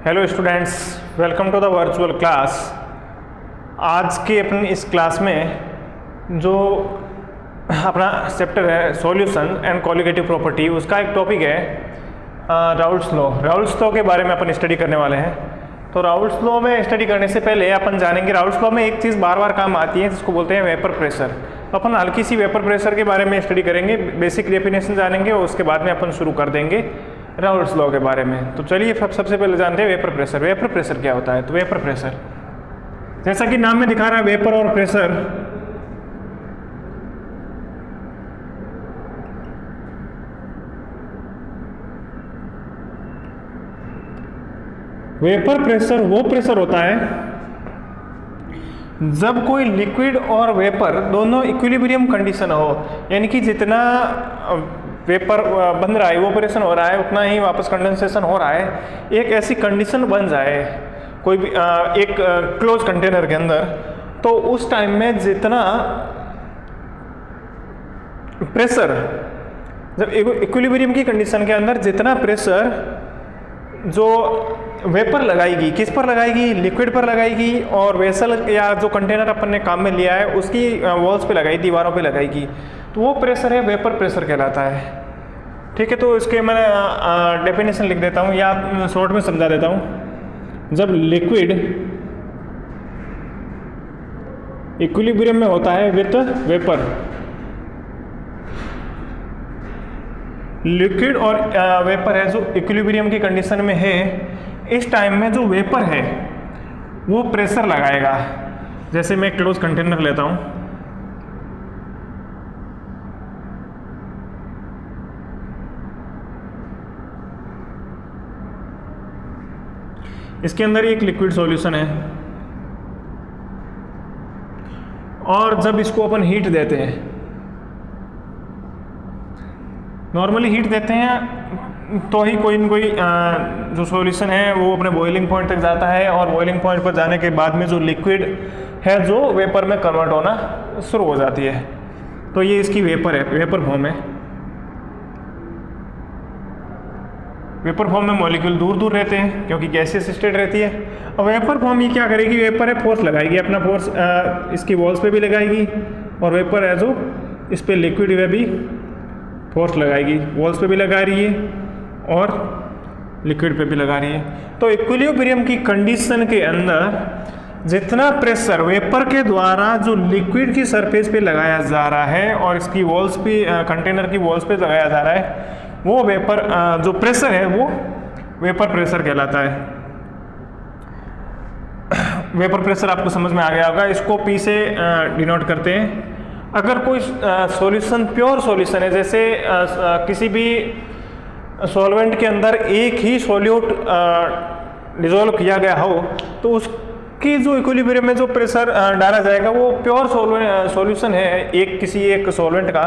Hello students, welcome to the virtual class. आज की अपनी इस क्लास में जो अपना चैप्टर है सॉल्यूशन एंड कॉलिगेटिव प्रॉपर्टी, उसका एक टॉपिक है राउल्ट्स लॉ। राउल्ट्स लॉ के बारे में अपन स्टडी करने वाले हैं। तो राउल्ट्स लॉ में स्टडी करने से पहले अपन जानेंगे राउल्ट्स लॉ में एक चीज़ बार बार काम आती है जिसको बोलते हैं वेपर प्रेशर। अपन हल्की सी वेपर प्रेशर के बारे में स्टडी करेंगे, बेसिक डेफिनेशन जानेंगे और उसके बाद में अपन शुरू कर देंगे राउल्ट्स लॉ के बारे में। तो चलिए सबसे पहले जानते हैं वेपर प्रेशर। वेपर प्रेशर क्या होता है? तो वेपर प्रेशर जैसा कि नाम में दिखा रहा है वेपर और प्रेशर, वेपर प्रेशर वो प्रेशर होता है जब कोई लिक्विड और वेपर दोनों इक्विलिब्रियम कंडीशन हो, यानी कि जितना वेपर बन रहा है, इवोपोरेशन हो रहा है, उतना ही वापस कंडेंसेशन हो रहा है। एक ऐसी कंडीशन बन जाए कोई भी एक क्लोज कंटेनर के अंदर, तो उस टाइम में जितना प्रेशर, जब इक्विलिब्रियम की कंडीशन के अंदर जितना प्रेशर जो वेपर लगाएगी, किस पर लगाएगी? लिक्विड पर लगाएगी, और वेसल या जो कंटेनर अपन ने काम में लिया है उसकी वॉल्स पे लगाई, दीवारों पे लगाएगी, तो वो प्रेशर है वेपर प्रेशर कहलाता है। ठीक है, तो इसके मैं डेफिनेशन लिख देता हूँ या शॉर्ट में समझा देता हूँ। जब लिक्विड इक्विलिब्रियम में होता है विथ वेपर, लिक्विड और वेपर है जो इक्विलिब्रियम की कंडीशन में है, इस टाइम में जो वेपर है वो प्रेशर लगाएगा। जैसे मैं क्लोज कंटेनर लेता हूँ, इसके अंदर एक लिक्विड सॉल्यूशन है, और जब इसको अपन हीट देते हैं, नॉर्मली हीट देते हैं तो ही कोई न कोई जो सॉल्यूशन है वो अपने बॉइलिंग पॉइंट तक जाता है, और बॉइलिंग पॉइंट पर जाने के बाद में जो लिक्विड है जो वेपर में कन्वर्ट होना शुरू हो जाती है। तो ये इसकी वेपर है, वेपर फॉर्म है। वेपर फॉर्म में मॉलिक्यूल दूर दूर रहते हैं क्योंकि गैसियस स्टेट रहती है। और वेपर फॉर्म ये क्या करेगी? वेपर है, फोर्स लगाएगी, अपना फोर्स इसकी वॉल्स पे भी लगाएगी, और वेपर है जो इस पे लिक्विड है भी फोर्स लगाएगी, वॉल्स पे भी लगा रही है और लिक्विड पे भी लगा रही है। तो इक्विलिब्रियम की कंडीशन के अंदर जितना प्रेशर वेपर के द्वारा जो लिक्विड की सरफेस पे लगाया जा रहा है और इसकी वॉल्स पे, कंटेनर की वॉल्स पे लगाया जा रहा है, वो वेपर जो प्रेशर है वो वेपर प्रेशर कहलाता है। वेपर प्रेशर आपको समझ में आ गया होगा। इसको P से डिनोट करते हैं। अगर कोई सॉल्यूशन प्योर सॉल्यूशन है, जैसे किसी भी सॉल्वेंट के अंदर एक ही सॉल्यूट डिसॉल्व किया गया हो, तो उसकी जो इक्विलिब्रियम में जो प्रेशर डाला जाएगा वो प्योर सॉल्यूशन है किसी एक सॉल्वेंट का,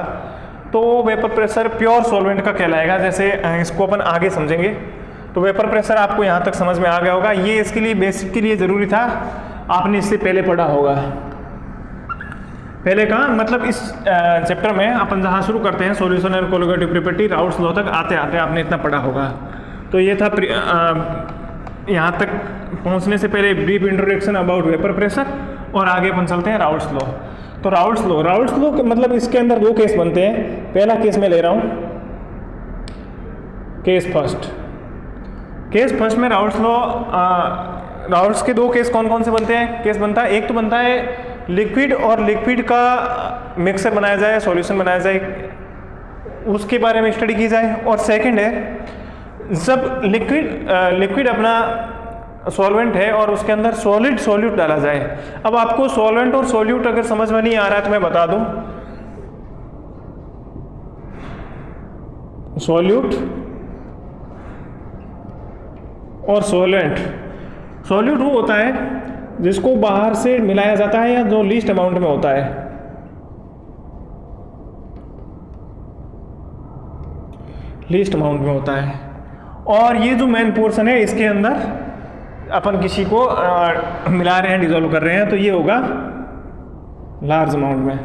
तो वेपर प्रेशर प्योर सॉल्वेंट का कहलाएगा। जैसे इसको अपन आगे समझेंगे। तो वेपर प्रेशर आपको यहाँ तक समझ में आ गया होगा। ये इसके लिए बेसिक के लिए ज़रूरी था, आपने इससे पहले पढ़ा होगा। पहले का मतलब इस चैप्टर में अपन जहाँ शुरू करते हैं solution and colligative property, Raoult's law तक आते आते आपने इतना पढ़ा होगा। तो ये था यहाँ तक पहुँचने से पहले brief introduction about vapour pressure, और आगे अपन चलते हैं राउल्ट्स लॉ। तो राउल्ट्स लॉ का मतलब इसके अंदर दो केस बनते हैं। पहला केस मैं ले रहा हूँ, केस फर्स्ट में राउल्ट्स लॉ, राउल्ट्स के दो केस कौन कौन से बनते हैं? केस बनता है, एक तो बनता है लिक्विड और लिक्विड का मिक्सर बनाया जाए, सॉल्यूशन बनाया जाए, उसके बारे में स्टडी की जाए। और सेकंड है जब लिक्विड अपना सॉल्वेंट है और उसके अंदर सॉल्यूट डाला जाए। अब आपको सॉल्वेंट और सॉल्यूट अगर समझ में नहीं आ रहा है तो मैं बता दूं, सॉल्यूट और सॉल्यूट वो होता है जिसको बाहर से मिलाया जाता है या जो लीस्ट अमाउंट में होता है। लीस्ट अमाउंट में होता है। और ये जो मेन पोर्शन है इसके अंदर अपन किसी को मिला रहे हैं, डिसॉल्व कर रहे हैं, तो ये होगा लार्ज अमाउंट में।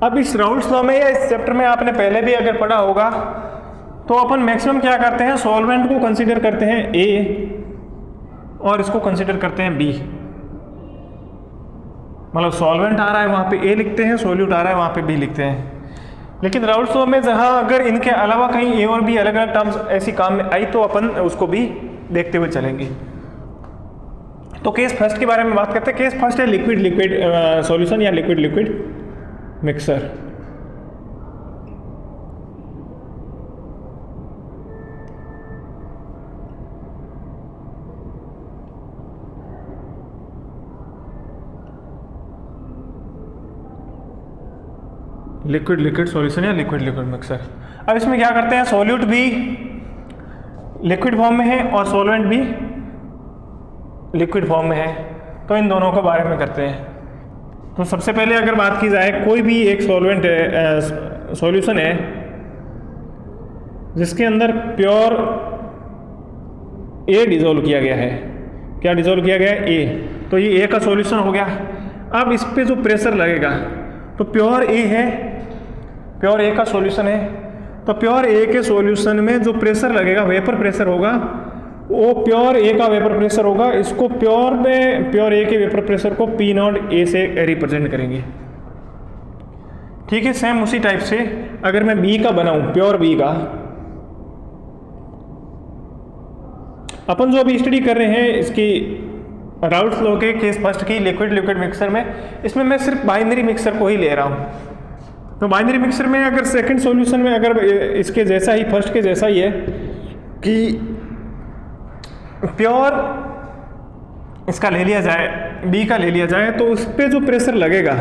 अब इस राउल्ट्स लॉ में या इस चैप्टर में आपने पहले भी अगर पढ़ा होगा तो अपन मैक्सिमम क्या करते हैं, सॉल्वेंट को कंसीडर करते हैं ए और इसको कंसीडर करते हैं बी। मतलब सॉल्वेंट आ रहा है वहाँ पे ए लिखते हैं, सोल्यूट आ रहा है वहाँ पे बी लिखते हैं। लेकिन राउल्स लॉ में जहाँ अगर इनके अलावा कहीं ए और बी अलग अलग टर्म्स ऐसी काम में आई तो अपन उसको भी देखते हुए चलेंगे। तो केस फर्स्ट के बारे में बात करते हैं। केस फर्स्ट है लिक्विड लिक्विड सॉल्यूशन या liquid liquid mixer. Liquid liquid solution या लिक्विड लिक्विड मिक्सर। अब इसमें क्या करते हैं, सॉल्यूट भी लिक्विड फॉर्म में है और सॉल्वेंट भी लिक्विड फॉर्म में है, तो इन दोनों के बारे में करते हैं। तो सबसे पहले अगर बात की जाए, कोई भी एक सॉल्वेंट है, सॉल्यूशन है जिसके अंदर प्योर ए डिजोल्व किया गया है। क्या डिजोल्व किया गया है, ए, तो ये ए का सॉल्यूशन हो गया। अब इस पे जो प्रेशर लगेगा तो प्योर ए है, प्योर ए का सॉल्यूशन है, तो प्योर ए के सॉल्यूशन में जो प्रेशर लगेगा वेपर प्रेशर होगा, वो प्योर ए का वेपर प्रेशर होगा। इसको प्योर में प्योर ए के वेपर प्रेशर को पी नॉट ए से रिप्रेजेंट करेंगे। ठीक है, सेम उसी टाइप से अगर मैं बी का बनाऊं, प्योर बी का, अपन जो अभी स्टडी कर रहे हैं इसकी राउल्स लॉ के केस फर्स्ट की लिक्विड लिक्विड मिक्सर में, इसमें मैं सिर्फ बाइनरी मिक्सर को ही ले रहा हूँ। तो बाइनरी मिक्सर में अगर सेकंड सॉल्यूशन में अगर इसके जैसा ही, फर्स्ट के जैसा ही है कि प्योर इसका ले लिया जाए, बी का ले लिया जाए, तो उस पर जो प्रेशर लगेगा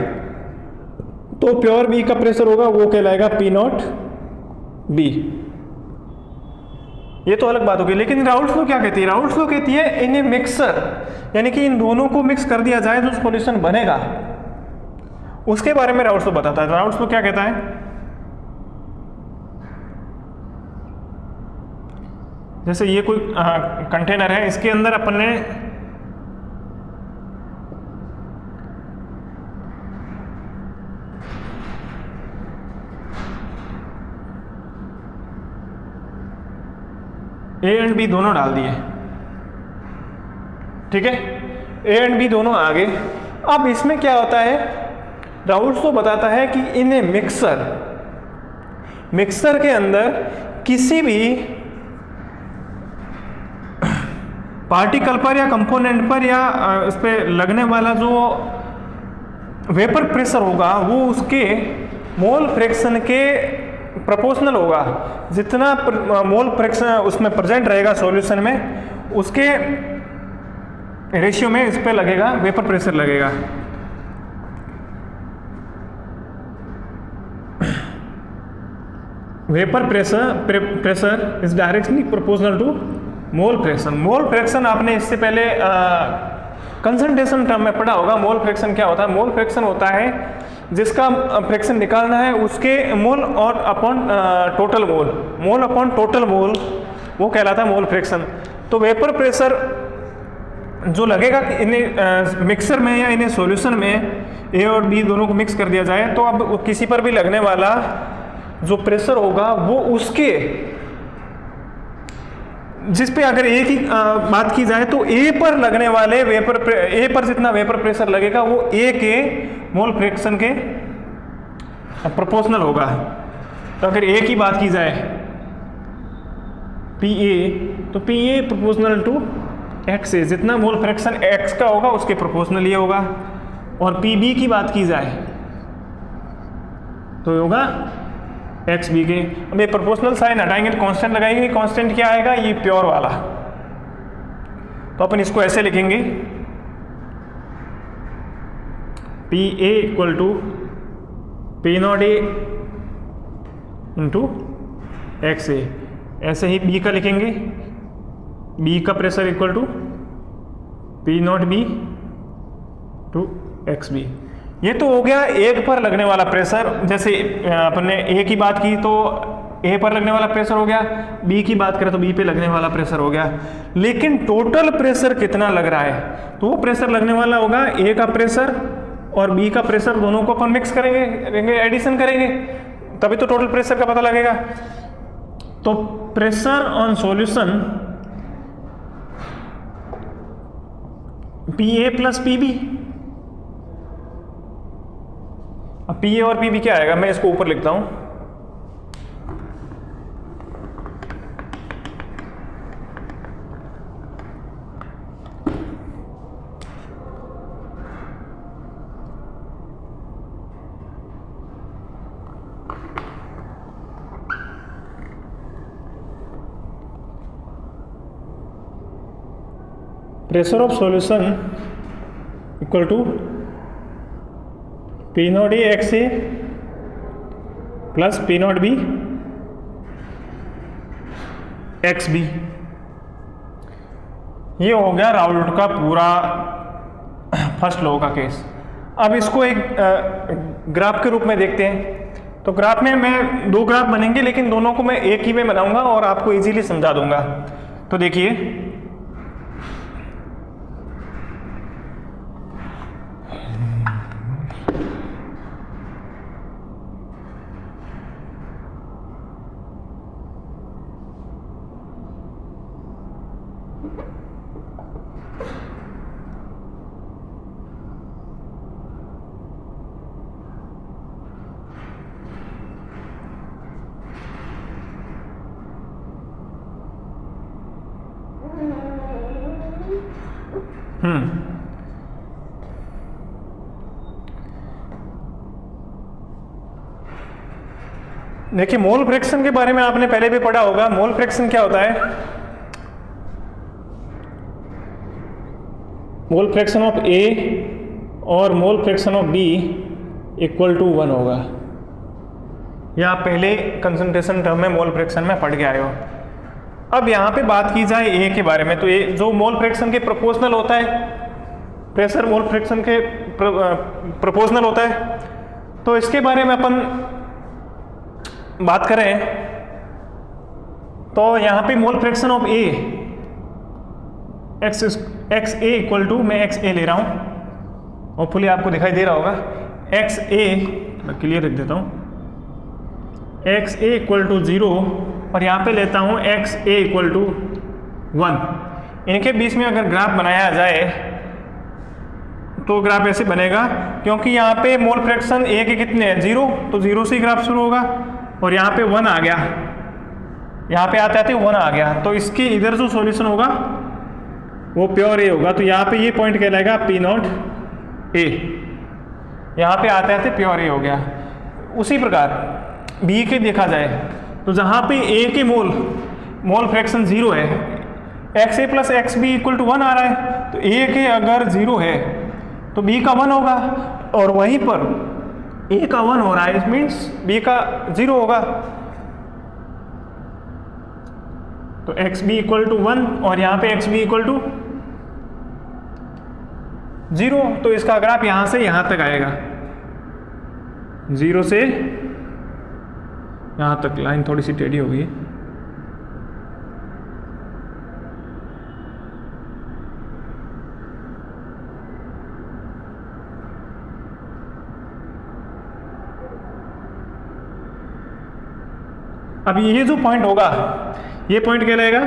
तो प्योर बी का प्रेशर होगा वो कहलाएगा पी नॉट बी। ये तो अलग बात होगी। लेकिन राउल्स लॉ क्या कहती है, राउल्स लॉ कहती है इन ए मिक्सर, यानी कि इन दोनों को मिक्स कर दिया जाए जो सॉल्यूशन बनेगा उसके बारे में राउल्स लॉ बताता है। राउल्स लॉ क्या कहता है, जैसे ये कोई कंटेनर है, इसके अंदर अपन ने ए एंड बी दोनों डाल दिए, ठीक है, ए एंड बी दोनों आ गए। अब इसमें क्या होता है, राउल्स तो बताता है कि इन ए मिक्सर, मिक्सर के अंदर किसी भी पार्टिकल पर या कंपोनेंट पर या इस पे लगने वाला जो वेपर प्रेशर होगा वो उसके मोल फ्रैक्शन के प्रोपोर्शनल होगा। जितना मोल फ्रैक्शन उसमें प्रेजेंट रहेगा सॉल्यूशन में, उसके रेशियो में इस पे लगेगा वेपर प्रेशर लगेगा। Vapour pressure is directly proportional to mole fraction. Mole fraction आपने इससे पहले कंसंट्रेशन टर्म में पढ़ा होगा। मोल फ्रैक्शन क्या होता है, मोल फ्रैक्शन होता है जिसका फ्रैक्शन निकालना है उसके मोल और upon total mole, mole upon total mole, वो कहलाता है मोल फ्रैक्शन। तो वेपर प्रेशर जो लगेगा इन्हें मिक्सर में या इन्हें सॉल्यूशन में ए और बी दोनों को मिक्स कर दिया जाए, तो अब किसी पर भी लगने वाला जो प्रेशर होगा वो उसके, जिस पे अगर ए की बात की जाए तो ए पर लगने वाले ए पर जितना वेपर प्रेशर लगेगा वो ए के मोल फ्रैक्शन के प्रोपोर्शनल होगा। तो अगर ए की बात की जाए पी ए, तो P A proportional to X A, जितना मोल फ्रैक्शन एक्स का होगा उसके प्रोपोर्शनल ये होगा। और पी बी की बात की जाए तो होगा एक्स बी के। अब ये प्रोपोर्शनल साइन हटाएंगे तो कांस्टेंट लगाएंगे, कांस्टेंट क्या आएगा, ये प्योर वाला। तो अपन इसको ऐसे लिखेंगे P A equal to P not A into X A. ऐसे ही बी का लिखेंगे, बी का pressure equal to P not B to X B. ये तो हो गया एक पर लगने वाला प्रेशर। जैसे अपन ने ए की बात की तो ए पर लगने वाला प्रेशर हो गया, बी की बात करें तो बी पे लगने वाला प्रेशर हो गया। लेकिन टोटल प्रेशर कितना लग रहा है, तो वो प्रेशर लगने वाला होगा ए का प्रेशर और बी का प्रेशर, दोनों को अपन मिक्स करेंगे, एडिशन करेंगे, तभी तो टोटल प्रेशर का पता लगेगा। तो pressure on solution PA plus PB। अब PA और PB क्या आएगा, मैं इसको ऊपर लिखता हूं। Pressure of solution equal to P nought A X A plus P not B X B. ये हो गया राउल्ट का पूरा फर्स्ट लॉ का केस। अब इसको एक ग्राफ के रूप में देखते हैं। तो ग्राफ में मैं दो ग्राफ बनेंगे, लेकिन दोनों को मैं एक ही में बनाऊंगा और आपको इजीली समझा दूंगा। तो देखिए, देखिए मोल फ्रैक्शन के बारे में आपने पहले भी पढ़ा होगा। मोल फ्रैक्शन क्या होता है? मोल फ्रैक्शन ऑफ A और mole fraction of B equal to 1 होगा। यह आप पहले कंसंट्रेशन टर्म में मोल फ्रैक्शन में पढ़ के आए हो। अब यहाँ पे बात की जाए A के बारे में, तो ये जो मोल फ्रैक्शन के प्रोपोर्शनल होता है, प्रेशर मोल फ्रैक्शन के प्रोपोर्शनल होता है। तो इसके बारे में अपन बात करें तो यहाँ पे mole fraction of A X A equal to, मैं एक्स ए ले रहा हूँ, होपफुली आपको दिखाई दे रहा होगा। एक्स ए मैं क्लियर लिख देता हूँ, एक्स ए इक्वल टू 0 और यहाँ पे लेता हूँ एक्स ए इक्वल टू 1। इनके बीच में अगर ग्राफ बनाया जाए तो ग्राफ ऐसे बनेगा, क्योंकि यहाँ पे मोल फ्रैक्शन A के कितने हैं 0, तो 0 से ग्राफ शुरू होगा और यहाँ पे 1 आ गया, यहाँ पे आते आते 1 आ गया, तो इसके इधर जो सॉल्यूशन होगा वो प्योर A होगा। तो यहाँ पे ये पॉइंट कहलाएगा P नॉट A, यहाँ पे आते आते प्योर A हो गया। उसी प्रकार B के देखा जाए तो जहाँ पे A के मोल फ्रैक्शन 0 है, X A plus X B equal to 1 आ रहा है, तो A के अगर 0 है तो B का 1 होगा, और वहीं पर A का 1 हो रहा है, इट मीन्स B का 0 होगा। तो एक्स बी इक्वल टू 1 और यहाँ पे एक्स बी इक्वल टू 0, तो इसका ग्राफ यहाँ से यहाँ तक आएगा, 0 से यहाँ तक। लाइन थोड़ी सी टेढ़ी हो गई। अब ये जो पॉइंट होगा, ये पॉइंट क्या रहेगा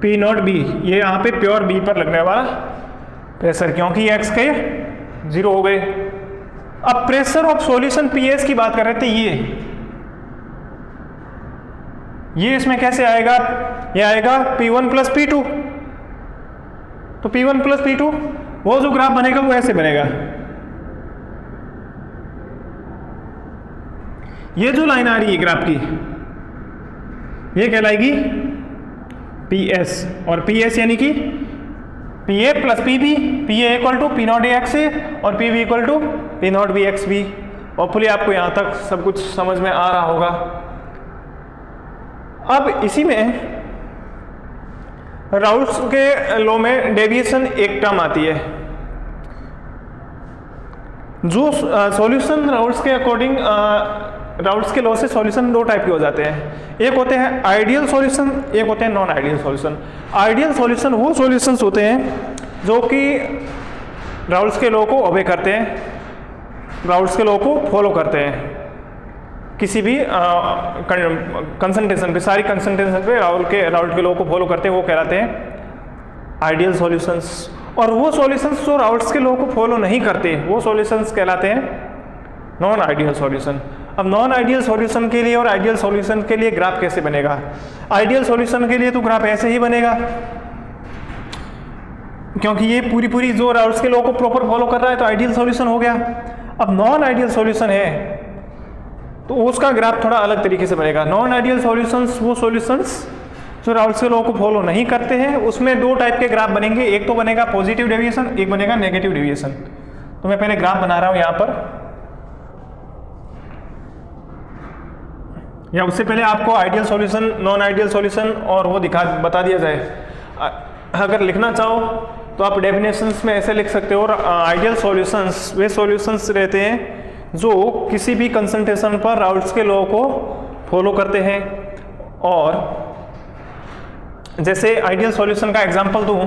P नॉट B, ये यहाँ पे प्योर B पर लगने वाला प्रेशर, क्योंकि एक्स के 0 हो गए। अब प्रेशर ऑफ सॉल्यूशन PS की बात कर रहे थे, ये इसमें कैसे आएगा? ये आएगा P1 प्लस P2। तो P1 प्लस P2 वो जो ग्राफ बनेगा वो ऐसे बनेगा। ये जो लाइन आ रही है ग्राफ की, ये कहलाएगी PS, और PS यानी कि PA plus PB, PA equal to P not X A और PB equal to P not B X B. Hopefully आपको यहाँ तक सब कुछ समझ में आ रहा होगा। अब इसी में राउल्ट्स के लॉ में डेविएशन एक टर्म आती है, जो सॉल्यूशन राउल्ट्स के अकॉर्डिंग, राउल्ट्स के लॉ से सॉल्यूशन दो टाइप के हो जाते हैं। एक होते हैं आइडियल सॉल्यूशन, एक होते हैं non ideal solution. Ideal solution वो सॉल्यूशंस होते हैं जो कि राउल्ट्स के लॉ को ओबे करते हैं, राउल्ट्स के लॉ को फॉलो करते हैं। किसी भी कंसंट्रेशन पे, सारी कंसंट्रेशन पे राउल्ट के लोगों को फॉलो करते हैं, वो कहलाते हैं आइडियल सॉल्यूशंस। और वो सॉल्यूशंस जो राउल्ट्स के लोगों को फॉलो नहीं करते, वो सॉल्यूशंस कहलाते हैं नॉन आइडियल सॉल्यूशन। अब नॉन आइडियल सॉल्यूशन के लिए और आइडियल सॉल्यूशन के लिए ग्राफ कैसे बनेगा? आइडियल सॉल्यूशन के लिए तो ग्राफ ऐसे ही बनेगा, क्योंकि ये पूरी जो राउल्ट्स के लोगों को प्रॉपर फॉलो कर रहा है तो आइडियल सॉल्यूशन हो गया। अब नॉन आइडियल सॉल्यूशन है तो उसका ग्राफ थोड़ा अलग तरीके से बनेगा। नॉन आइडियल सॉल्यूशंस वो सॉल्यूशंस जो राउल्ट्स के लोगों को फॉलो नहीं करते हैं, उसमें दो टाइप के ग्राफ बनेंगे, एक तो बनेगा पॉजिटिव डेविएशन, एक बनेगा नेगेटिव डेविएशन। तो मैं पहले ग्राफ बना रहा हूं यहां पर, या उससे पहले आपको ideal solution, non ideal solution और वो बता दिया जाए। अगर लिखना चाहो तो आप डेफिनेशंस में ऐसे लिख सकते हो। आइडियल सॉल्यूशंस वे सॉल्यूशंस रहते हैं जो किसी भी कंसंट्रेशन पर राउल्ट्स के लॉ को फॉलो करते हैं। और जैसे आइडियल सॉल्यूशन का एग्जांपल दूं,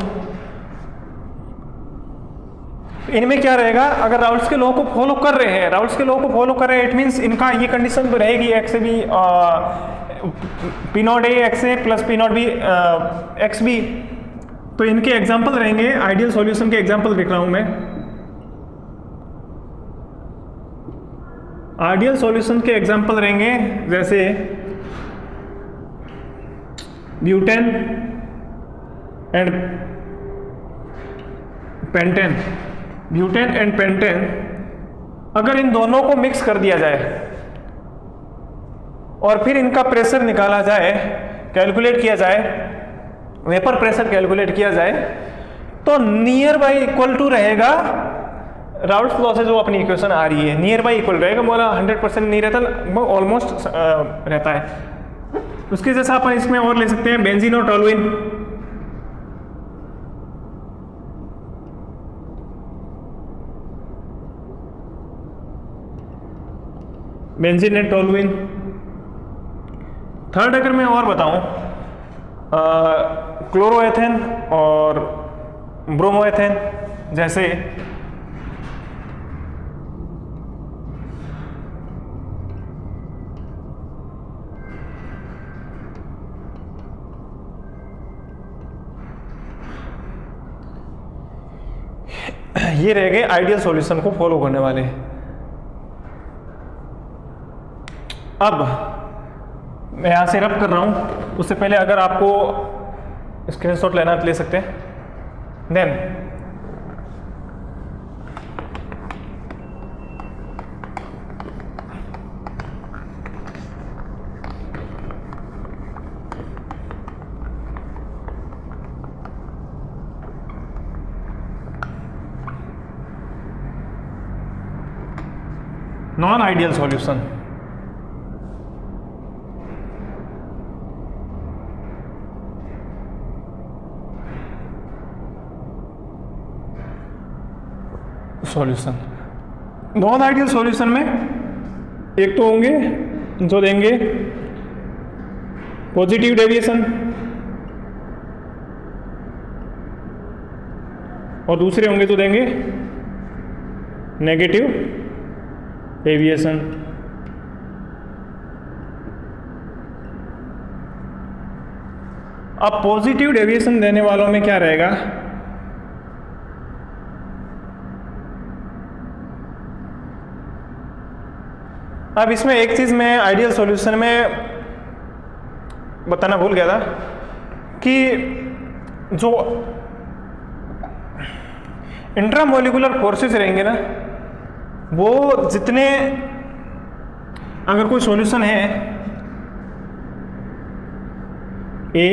इनमें क्या रहेगा, अगर राउल्ट्स के लॉ को फॉलो कर रहे हैं, राउल्ट्स के लॉ को फॉलो कर रहे हैं, इट मीन्स इनका ये कंडीशन तो रहेगी X B P not A X A plus P not B X B. तो इनके एग्जाम्पल रहेंगे, आइडियल सॉल्यूशन के एग्जाम्पल लिख रहा हूं मैं। आइडियल सॉल्यूशन के एग्जाम्पल रहेंगे जैसे butane and pentane. Butane and pentane, अगर इन दोनों को मिक्स कर दिया जाए और फिर इनका प्रेशर निकाला जाए, कैलकुलेट किया जाए, वेपर प्रेशर कैलकुलेट किया जाए, तो नियर बाई इक्वल टू रहेगा राउल्ट्स लॉ से जो अपनी इक्वेशन आ रही है, नियर बाई इक्वल रहेगा। बोला 100% नहीं रहता, वो ऑलमोस्ट रहता है। उसके जैसा अपन इसमें और ले सकते हैं बेंजीन और toluene. Benzene and toluene. Third अगर मैं और बताऊं, क्लोरोएथेन और ब्रोमोएथेन जैसे ये रह गए आइडियल सॉल्यूशन को फॉलो करने वाले। अब मैं यहां से रब कर रहा हूं, उससे पहले अगर आपको स्क्रीनशॉट लेना तो ले सकते हैं। Then non ideal solution. Solution non ideal solution में एक तो होंगे जो देंगे पॉजिटिव डेविएशन और दूसरे होंगे तो देंगे नेगेटिव डेविएशन। अब पॉजिटिव डेविएशन देने वालों में क्या रहेगा, अब इसमें एक चीज मैं आइडियल सॉल्यूशन में बताना भूल गया था कि जो इंट्रामोलिकुलर फोर्सेस रहेंगे ना, वो जितने, अगर कोई सॉल्यूशन है ए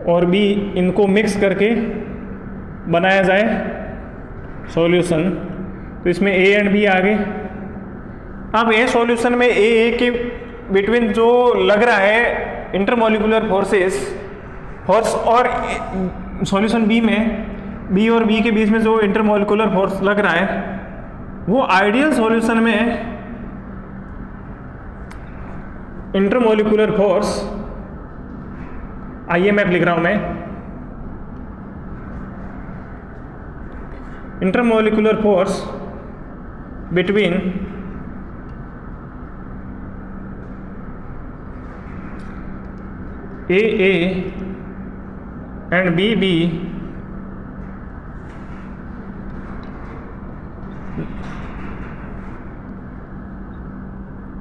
और बी, इनको मिक्स करके बनाया जाए सॉल्यूशन, तो इसमें ए एंड बी आ गए। अब ए सॉल्यूशन में ए के बिटवीन जो लग रहा है इंटरमोलिकुलर फोर्स और सॉल्यूशन बी में बी और बी के बीच में जो इंटरमोलिकुलर फोर्स लग रहा है, वो आइडियल सॉल्यूशन में इंटरमोलिकुलर फोर्स, IMF लिख रहा हूं मैं, intermolecular force between AA and BB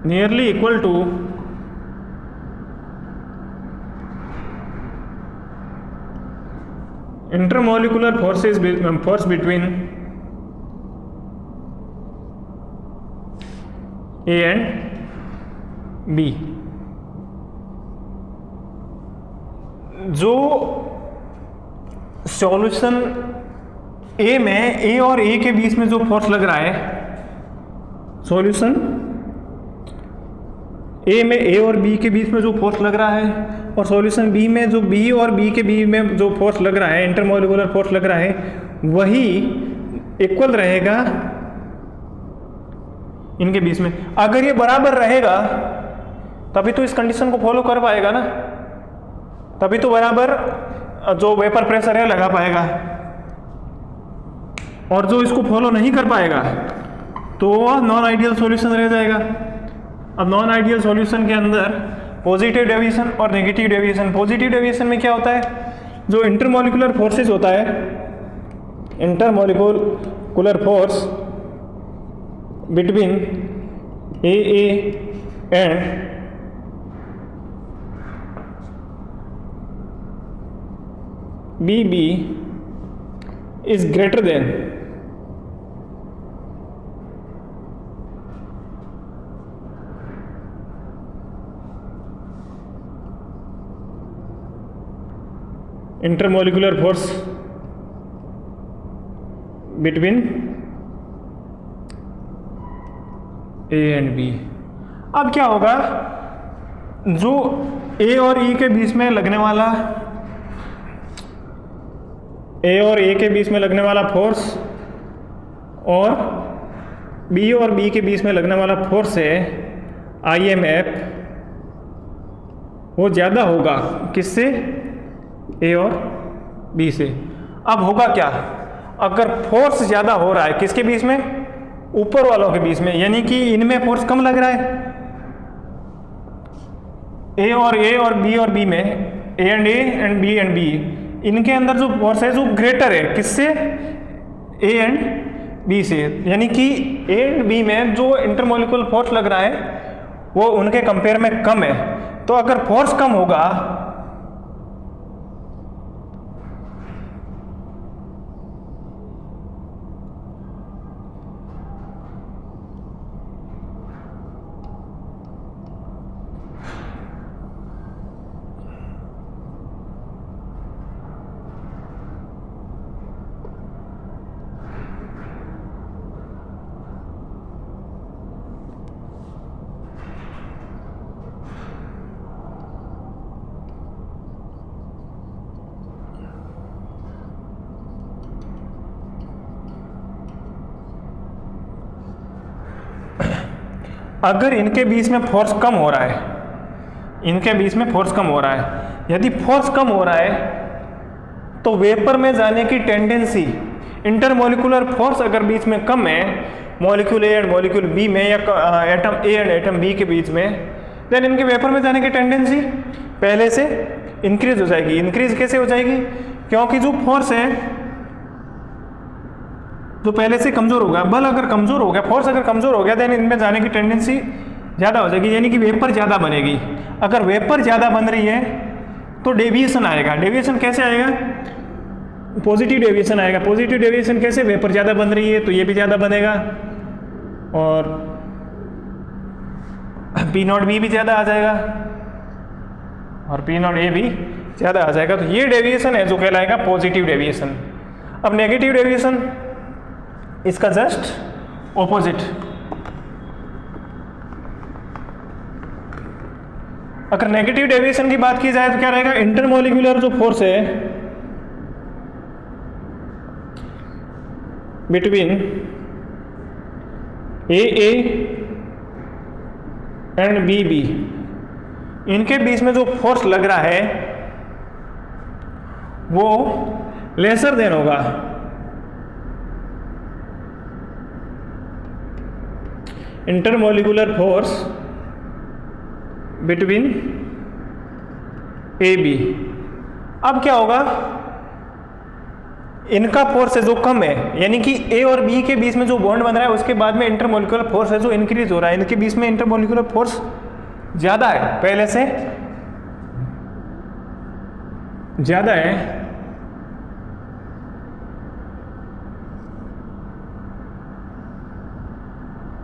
nearly equal to intermolecular force between A and B। जो सॉल्यूशन ए में ए और ए के बीच में जो फोर्स लग रहा है, सॉल्यूशन ए में ए और बी के बीच में जो फोर्स लग रहा है, और सॉल्यूशन बी में जो बी और बी के बीच में जो फोर्स लग रहा है, इंटरमोलिकुलर फोर्स लग रहा है, वही इक्वल रहेगा इनके बीच में। अगर ये बराबर रहेगा तभी तो इस कंडीशन को फॉलो कर पाएगा ना, तभी तो बराबर जो वेपर प्रेशर है लगा पाएगा। और जो इसको फॉलो नहीं कर पाएगा तो नॉन आइडियल सॉल्यूशन रह जाएगा। अब नॉन आइडियल सॉल्यूशन के अंदर पॉजिटिव डेविएशन और नेगेटिव डेविएशन। पॉजिटिव डेविएशन में क्या होता है, जो इंटरमोलिकुलर फोर्सेस होता है, intermolecular force between AA and BB is greater than intermolecular force between A and B। अब क्या होगा, जो A और E के बीच में लगने वाला फोर्स और B और B के बीच में लगने वाला फोर्स है IMF, वो ज़्यादा होगा किससे, A और B से। अब होगा क्या, अगर फोर्स ज़्यादा हो रहा है किसके बीच में, ऊपर वालों के बीच में, यानी कि इनमें फोर्स कम लग रहा है, A और B और B में, A and B and B, इनके अंदर जो फोर्स है जो ग्रेटर है किससे, A एंड B से। यानी कि A एंड B में जो इंटरमोलिकुलर फोर्स लग रहा है वो उनके कंपेयर में कम है। तो अगर फोर्स कम होगा अगर इनके बीच में फोर्स कम हो रहा है, यदि फोर्स कम हो रहा है तो वेपर में जाने की टेंडेंसी, इंटरमोलिकुलर फोर्स अगर बीच में कम है molecule A and molecule B में, या atom A and atom B के बीच में, देन इनके वेपर में जाने की टेंडेंसी पहले से इंक्रीज हो जाएगी। इंक्रीज कैसे हो जाएगी, क्योंकि जो फोर्स है जो पहले से कमजोर होगा, बल अगर कमजोर हो गया, फोर्स अगर कमजोर हो गया, देन इनमें जाने की टेंडेंसी ज़्यादा हो जाएगी, यानी कि वेपर ज़्यादा बनेगी। अगर वेपर ज़्यादा बन रही है तो डेविएशन आएगा। डेविएशन कैसे आएगा, पॉजिटिव डेविएशन आएगा। पॉजिटिव डेविएशन कैसे, वेपर ज़्यादा बन रही है तो ये भी ज़्यादा बनेगा, और P0B भी ज़्यादा आ जाएगा, और P0A भी ज़्यादा आ जाएगा। तो ये डेविएशन है जो कहलाएगा पॉजिटिव डेविएशन। अब नेगेटिव डेविएशन, इसका जस्ट ऑपोजिट। अगर नेगेटिव डेविएशन की बात की जाए तो क्या रहेगा, इंटरमोलिकुलर जो फोर्स है बिटवीन AA एंड BB, इनके बीच में जो फोर्स लग रहा है वो लेसर देन होगा इंटरमोलिकुलर फोर्स बिटवीन AB। अब क्या होगा, इनका फोर्स है जो कम है, यानी कि A और B के बीच में जो बॉन्ड बन रहा है उसके बाद में इंटरमोलिकुलर फोर्स है जो इंक्रीज हो रहा है, इनके बीच में इंटरमोलिकुलर फोर्स ज़्यादा है, पहले से ज़्यादा है।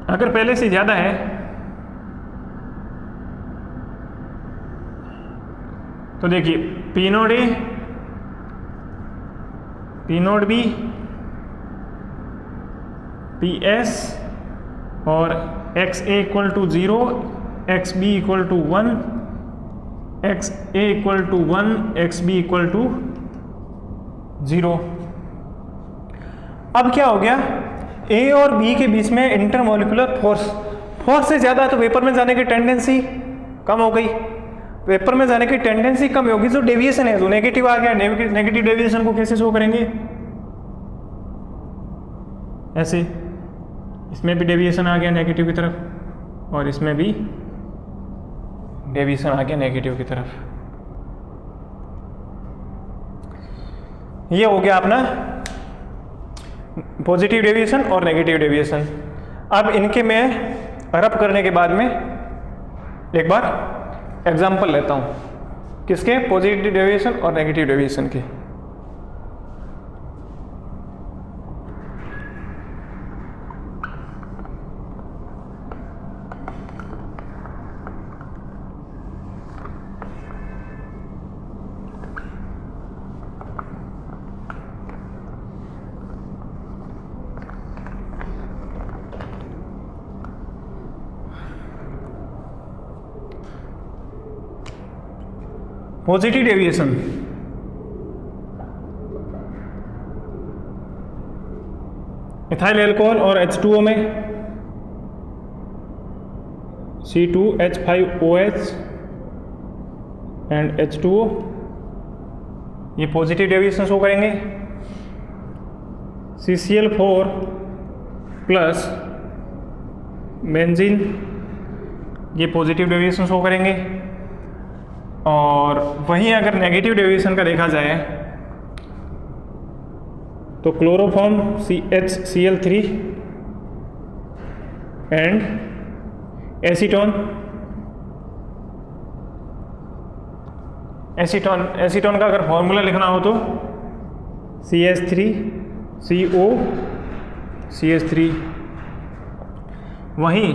अगर पहले से ज़्यादा है तो देखिए P nought A, P nought B, PS और XA equal to 0, XB equal to 1, XA equal to 1, XB equal to 0। अब क्या हो गया, A और B के बीच में इंटरमोलिकुलर फोर्स से ज़्यादा है तो वेपर में जाने की टेंडेंसी कम हो गई। वेपर में जाने की टेंडेंसी कम होगी, जो डेविएशन है जो नेगेटिव आ गया, नेगेटिव डेविएशन को कैसे शो करेंगे, ऐसे, इसमें भी डेविएशन आ गया नेगेटिव की तरफ और इसमें भी डेविएशन आ गया नेगेटिव की तरफ। ये हो गया अपना पॉजिटिव डेविएशन और नेगेटिव डेविएशन। अब इनके मैं रब करने के बाद में एक बार एग्जाम्पल लेता हूँ, किसके, पॉजिटिव डेविएशन और नेगेटिव डेविएशन के। पॉजिटिव डेविएशन, इथाइल अल्कोहल और H2O में C2H5OH एंड H2O, ये पॉजिटिव डेविएशन शो करेंगे। CCl4 प्लस बेंजीन, ये पॉजिटिव डेविएशन शो करेंगे। और वहीं अगर नेगेटिव डेविएशन का देखा जाए तो क्लोरोफॉर्म CHCl3 एंड एसीटोन का अगर फॉर्मूला लिखना हो तो CH3COCH3। वहीं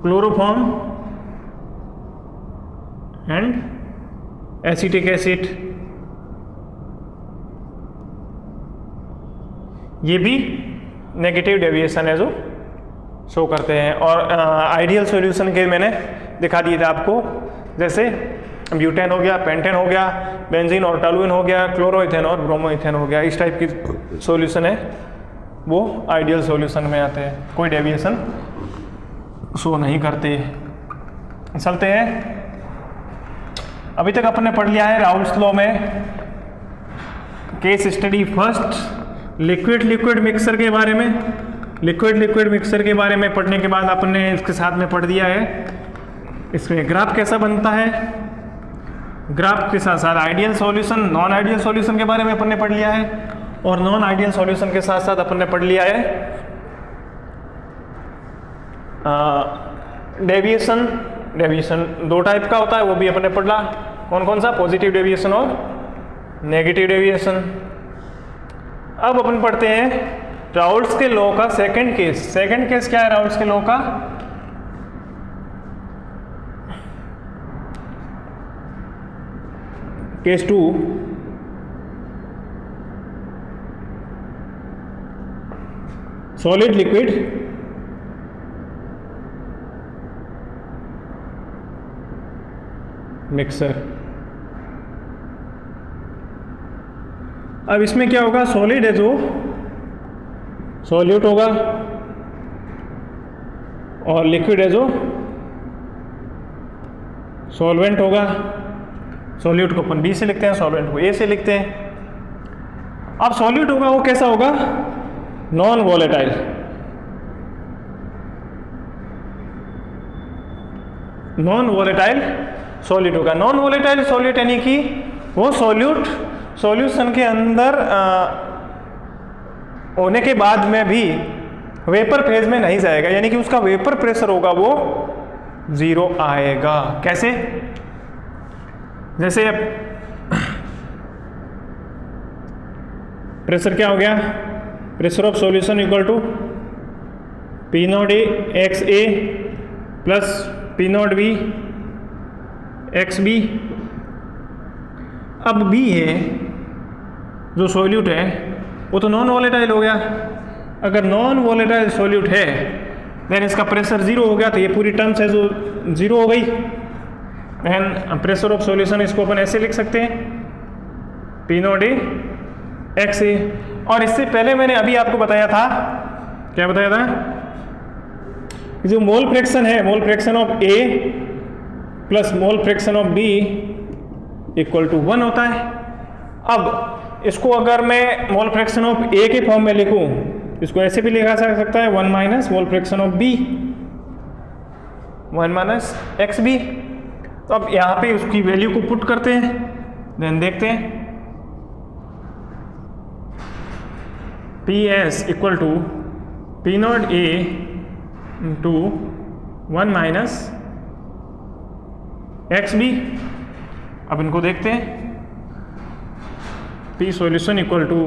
क्लोरोफॉर्म एंड एसिटिक एसिड, ये भी नेगेटिव डेविएशन है जो शो करते हैं। और आइडियल सॉल्यूशन के मैंने दिखा दिए थे आपको, जैसे ब्यूटेन हो गया, पेंटेन हो गया, बेंजीन और टॉलुएन हो गया, क्लोरोइथेन और ब्रोमोइथेन हो गया। इस टाइप की सॉल्यूशन है वो आइडियल सॉल्यूशन में आते हैं, कोई डेविएशन शो नहीं करते। चलते हैं, अभी तक अपन ने पढ़ लिया है राउल्स लॉ में case study first liquid mixer के बारे में। लिक्विड मिक्सर के बारे में पढ़ने के बाद अपन ने इसके साथ में पढ़ दिया है इसमें ग्राफ कैसा बनता है, ग्राफ के साथ साथ ideal solution, non ideal solution के बारे में अपन ने पढ़ लिया है, और नॉन आइडियल सॉल्यूशन के साथ साथ अपन ने पढ़ लिया है डेविएशन दो टाइप का होता है, वो भी अपन ने पढ़ा। कौन कौन सा, पॉजिटिव डेविएशन और नेगेटिव डेविएशन। अब अपन पढ़ते हैं राउल्स के लॉ का सेकंड केस। सेकंड केस क्या है राउल्स के लॉ का, केस 2, सॉलिड लिक्विड मिक्सर। अब इसमें क्या होगा, सॉलिड है जो सॉल्यूट होगा और लिक्विड है जो सॉल्वेंट होगा। सॉल्यूट को अपन B से लिखते हैं, सॉल्वेंट को A से लिखते हैं। अब सॉल्यूट होगा वो कैसा होगा, non volatile. Non volatile solute होगा। नॉन वोलेटाइल सॉल्यूट यानी कि वो सॉल्यूट सॉल्यूशन के अंदर होने के बाद में भी वेपर फेज में नहीं जाएगा, यानी कि उसका वेपर प्रेशर होगा वो 0 आएगा। कैसे? जैसे प्रेशर क्या हो गया, pressure of solution equal to P not A X A plus P not B X B. अब बी है जो सॉल्यूट है वो तो नॉन वोलेटाइल हो गया। अगर नॉन वोलेटाइल सॉल्यूट है देन इसका प्रेशर 0 हो गया, तो ये पूरी टर्म्स है जो 0 हो गई। देन प्रेशर ऑफ सॉल्यूशन इसको अपन ऐसे लिख सकते हैं P not A X A. और इससे पहले मैंने अभी आपको बताया था, क्या बताया था, जो मोल फ्रैक्शन है, mole fraction of A plus mole fraction of B equal to 1 होता है। अब इसको अगर मैं मोल फ्रैक्शन ऑफ ए के फॉर्म में लिखूं, इसको ऐसे भी लिखा जा सकता है 1 minus mole fraction of B 1 minus X B. तो अब यहाँ पे उसकी वैल्यू को पुट करते हैं, देन देखते हैं P S equal to P not A into 1 minus X B. अब इनको देखते हैं, P solution equal to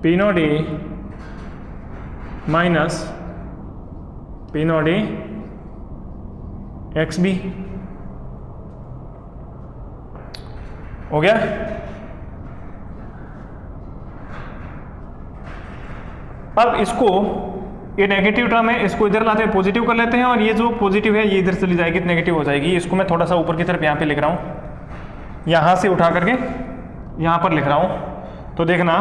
P not A minus P not A X B हो गया। अब इसको, ये नेगेटिव टर्म है, इसको इधर लाते हैं पॉजिटिव कर लेते हैं, और ये जो पॉजिटिव है ये इधर चली जाएगी तो नेगेटिव हो जाएगी। इसको मैं थोड़ा सा ऊपर की तरफ यहाँ पे लिख रहा हूँ, यहाँ से उठा करके यहाँ पर लिख रहा हूँ। तो देखना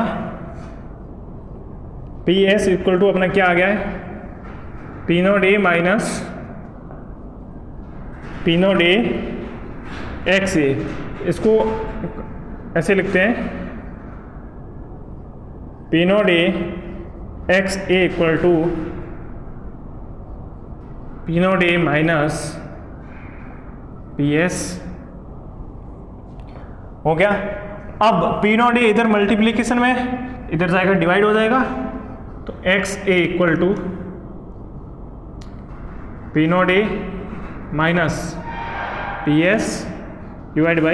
पी एस इक्वल टू अपना क्या आ गया है, P not A minus P not A X A. इसको ऐसे लिखते हैं P not A X A equal to P not A minus P S हो गया। अब पी नॉट ए इधर मल्टीप्लीकेशन में इधर जाएगा, डिवाइड हो जाएगा, तो X A equal to P not A minus P S divide by